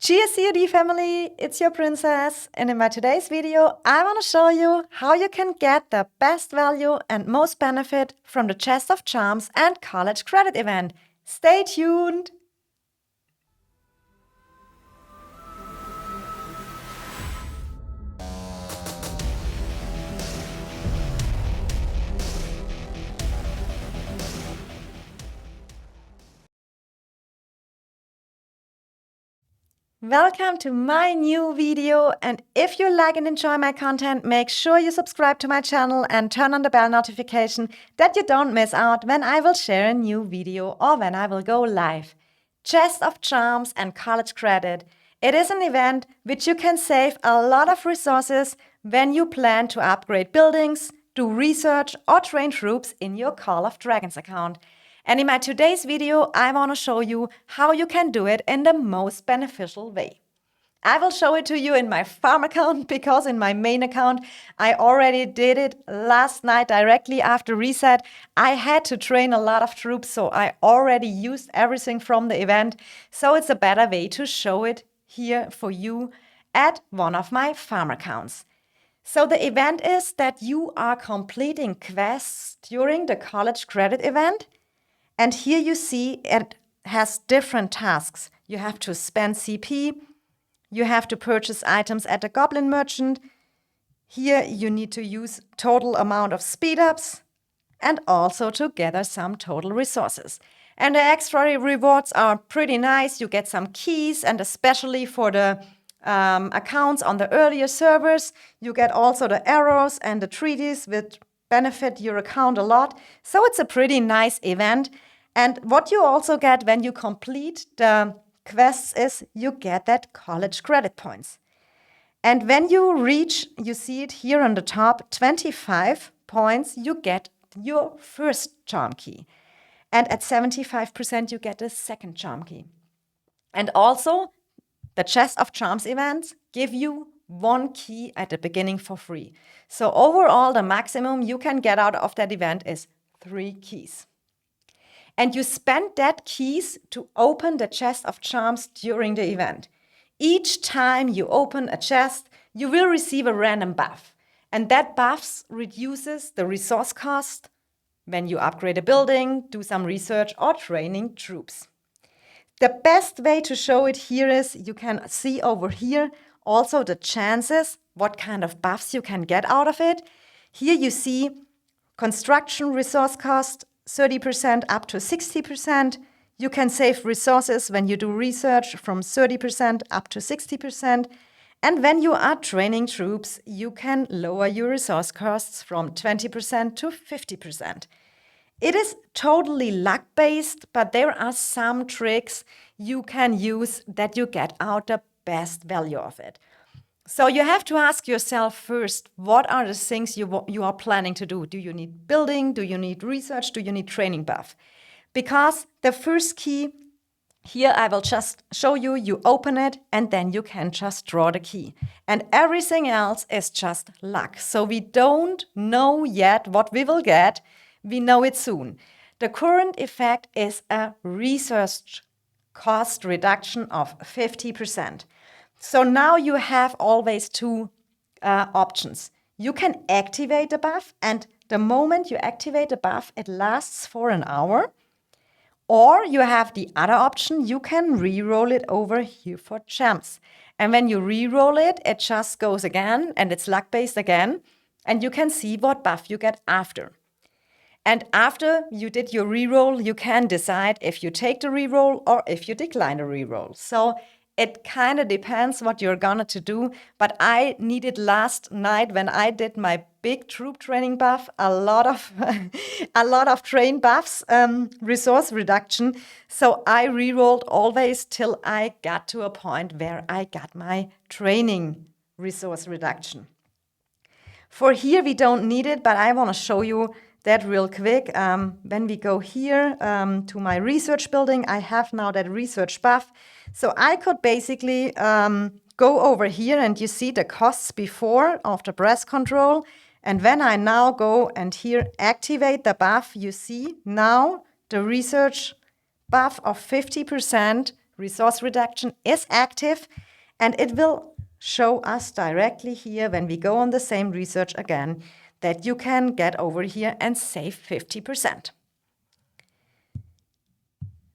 Cheers COD family, it's your princess, and in my today's video I want to show you how you can get the best value and most benefit from the Chest of Charms and College Credit event. Stay tuned! Welcome to my new video, and if you like and enjoy my content, make sure you subscribe to my channel and turn on the bell notification that you don't miss out when I will share a new video or when I will go live. Chest of Charms and College Credit. It is an event which you can save a lot of resources when you plan to upgrade buildings, do research or train troops in your Call of Dragons account. And in my today's video, I want to show you how you can do it in the most beneficial way. I will show it to you in my farm account because in my main account, I already did it last night directly after reset. I had to train a lot of troops, so I already used everything from the event. So it's a better way to show it here for you at one of my farm accounts. So the event is that you are completing quests during the College Credit event. And here you see it has different tasks. You have to spend CP, you have to purchase items at the Goblin Merchant. Here you need to use total amount of speed ups and also to gather some total resources. And the extra rewards are pretty nice. You get some keys, and especially for the accounts on the earlier servers, you get also the arrows and the treaties which benefit your account a lot. So it's a pretty nice event. And what you also get when you complete the quests is you get that college credit points. And when you reach, you see it here on the top, 25 points, you get your first charm key. And at 75%, you get the second charm key. And also, the Chest of Charms events give you one key at the beginning for free. So overall, the maximum you can get out of that event is 3 keys. And you spend that keys to open the Chest of Charms during the event. Each time you open a chest, you will receive a random buff. And that buff reduces the resource cost when you upgrade a building, do some research, or training troops. The best way to show it here is you can see over here also the chances, what kind of buffs you can get out of it. Here you see construction resource cost, 30% up to 60%. You can save resources when you do research from 30% up to 60%. And when you are training troops, you can lower your resource costs from 20% to 50%. It is totally luck-based, but there are some tricks you can use that you get out the best value of it. So you have to ask yourself first, what are the things you are planning to do? Do you need building? Do you need research? Do you need training buff? Because the first key, here I will just show you, you open it and then you can just draw the key. And everything else is just luck. So we don't know yet what we will get. We know it soon. The current effect is a research cost reduction of 50%. So now you have always 2 options. You can activate the buff, and the moment you activate the buff, it lasts for an hour. Or you have the other option, you can re-roll it over here for gems. And when you re-roll it, it just goes again, and it's luck-based again, and you can see what buff you get after. And after you did your re-roll, you can decide if you take the re-roll or if you decline the re-roll. So it kind of depends what you're gonna to do, but I needed last night when I did my big troop training buff, a lot of train buffs, resource reduction. So I re-rolled always till I got to a point where I got my training resource reduction. For here, we don't need it, but I wanna show you that real quick. When we go here to my research building, I have now that research buff. So I could basically go over here and you see the costs before of the breath control. And when I now go and here activate the buff, you see now the research buff of 50% resource reduction is active, and it will show us directly here when we go on the same research again that you can get over here and save 50%.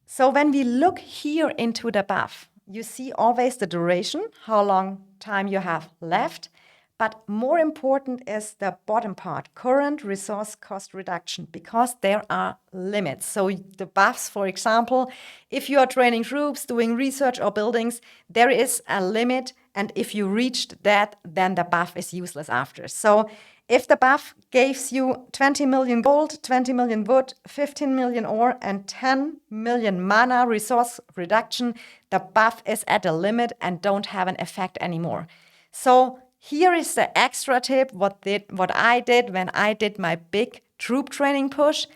So when we look here into the buff, you see always the duration, how long time you have left. But more important is the bottom part, current resource cost reduction, because there are limits. So the buffs, for example, if you are training troops, doing research or buildings, there is a limit. And if you reached that, then the buff is useless after. So if the buff gives you 20 million gold, 20 million wood, 15 million ore, and 10 million mana resource reduction, the buff is at a limit and don't have an effect anymore. So here is the extra tip, what I did when I did my big troop training push.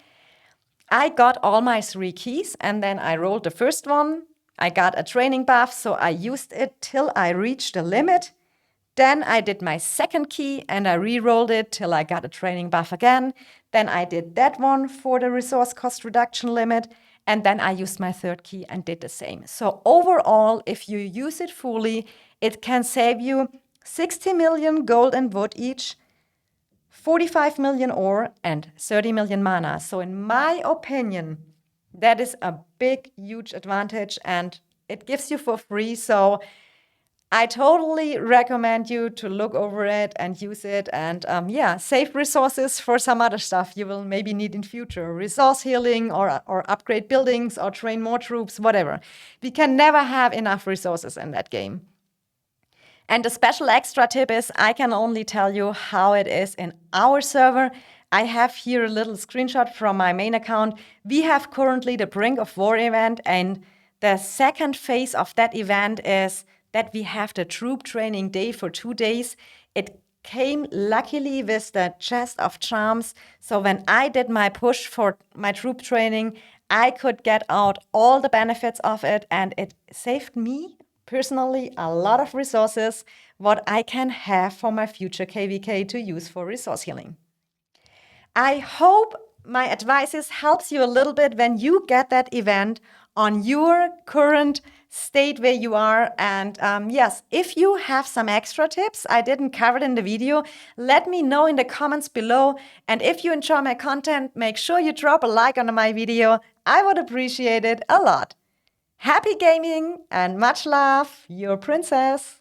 I got all my 3 keys and then I rolled the first one. I got a training buff, so I used it till I reached the limit. Then I did my second key and I re-rolled it till I got a training buff again. Then I did that one for the resource cost reduction limit. And then I used my third key and did the same. So overall, if you use it fully, it can save you 60 million gold and wood each, 45 million ore, and 30 million mana. So in my opinion, that is a big, huge advantage, and it gives you for free. So I totally recommend you to look over it and use it and save resources for some other stuff you will maybe need in future. Resource healing or upgrade buildings or train more troops, whatever. We can never have enough resources in that game. And the special extra tip is I can only tell you how it is in our server. I have here a little screenshot from my main account. We have currently the Brink of War event, and the second phase of that event is that we have the troop training day for 2 days. It came luckily with the chest of charms. So when I did my push for my troop training, I could get out all the benefits of it, and it saved me personally a lot of resources, what I can have for my future KVK to use for resource healing. I hope my advices helps you a little bit when you get that event on your current state where you are. And yes, if you have some extra tips I didn't cover it in the video, let me know in the comments below. And if you enjoy my content, make sure you drop a like on my video. I would appreciate it a lot. Happy gaming and much love, your princess.